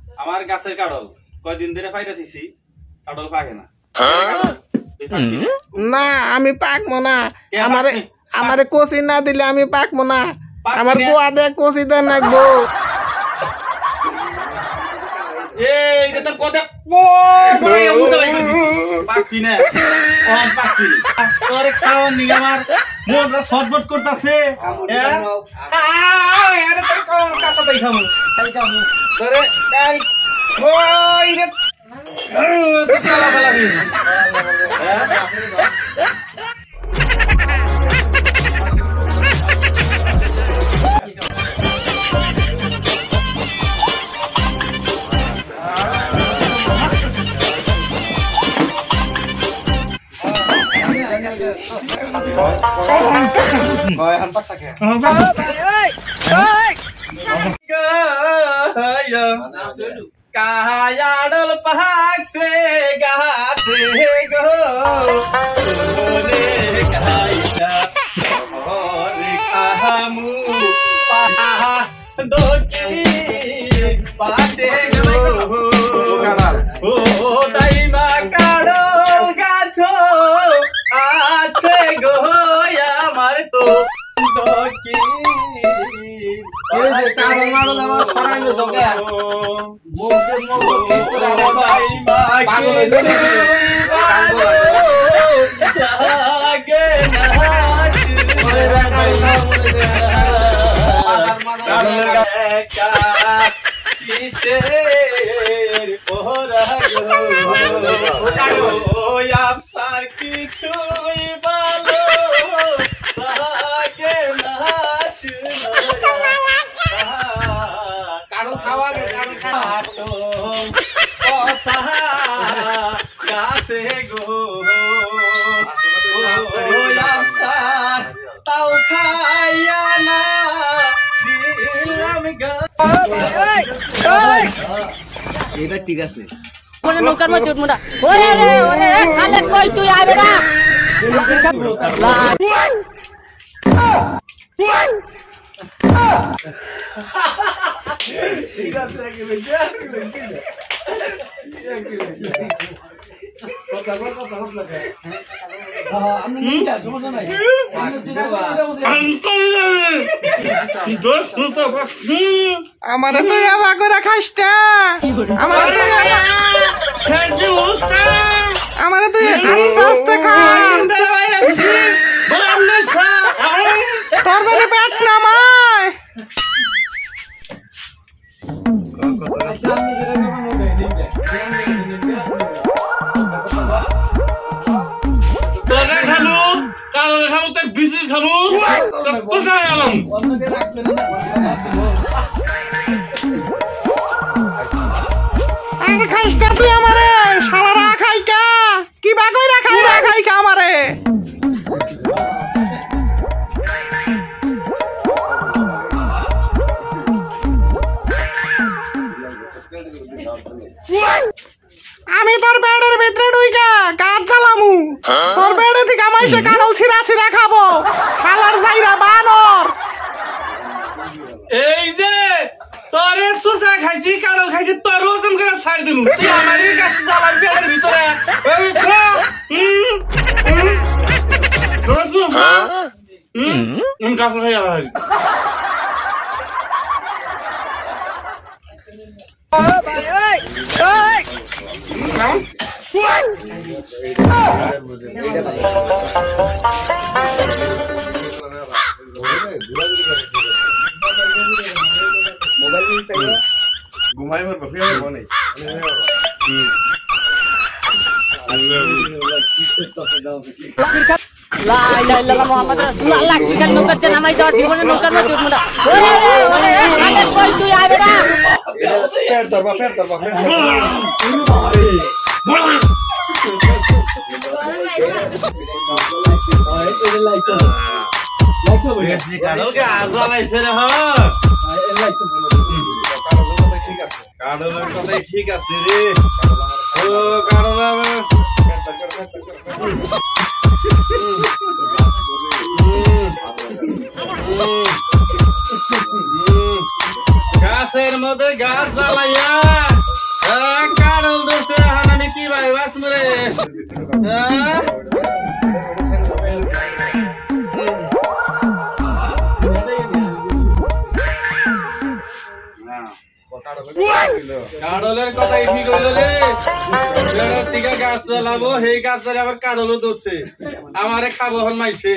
আমার গাছের কাঁঠাল কয়দিন ধরে পাইরা দিছি কাঁঠাল পাকে না না আমি পাকবো না আমারে কষি না দিলে আমি পাকবো না আমার গোয়া দে কষি দেন নাকবো এই যে তোর কথা পাকবি না পাকবি তোর খাওয়ার নিগে আমার মনটা ছটফট করতেছে তোর কাঁচা তাই খাবো তোরে कायाडल पहाग से गासे गो रे गाइला और कामू पहाड़ो की पासे गो ओ दाइमा काडल गाछो आछे गो আমার তো দকি এই যে কারণ মারো আমার ছড়াইলো সঙ্গে মুখে মুখ ইসরা ভাই পাগল হইছে লাগে না ওরে রাখাই কারণের একা কিসের ওরা গো ওই আফসার কিছুই বলো লাগে না শুনো কারণ খাওয়া গে কারণ খাওয়া তো অসা গাছে গো ওই আফসার তাও খাইয়া না দিলাম গা এটা ঠিক আছে মনে নৌকার মধ্যে উঠবো না ওরে রে ওরে খালে কই তুই আবে না ঠিক আছে আমারে তুই আবা করে খাইসটা আমারে তুই আস্তে আস্তে খা তোর যদি পেট নামায় তোরা খাবো কারণ খাবো তার বিসি খাবো কোথায় আলাম আমি খাইসটা তুই আমারে শালারা খাইকা কি বাগই রাখাইকা আমারে আমি তোর বেড়ের ভিতরে ঢুইকা গাছ জ্বালামু তোর বেড়ে থেকে আমাইসে কাঁঠাল ছিঁড়া খাবো খালার যাইরা বানর এই যে তোরে সুসা খাইছি কাঁঠাল খাইছি তোর ওজন করে ছাড় দিমু তুই আমারই কাছে জ্বালার বেড়ের ভিতরে এই খা কাছে খাই আর ঘুমাই বনে লা ইলাহা ইল্লাল্লাহ মুহাম্মাদুর রাসূলুল্লাহ আল্লাহ কি কাল নৌকাতে নামাই যাওয়ার জীবনে নৌকার মধ্যে উঠবো না ওরে রে ওরে খালে কই তুই আবে না পেট ধরবা কাঁঠাল কে আজালাইছে রে কাঁঠালের কথাই ঠিক আছে রে ও কাঁঠাল গাছের মধ্যে গাছ জ্বালাইয়া কাড়ল ধরছে এখন আমি কি ভাই বাসমু রে কাড়লের কথাই ঠিক হইল রে গাছ জ্বালাবো সেই গাছ জ্বালে আবার কাড়লও ধরছে আমারে খাবো হন মাইছে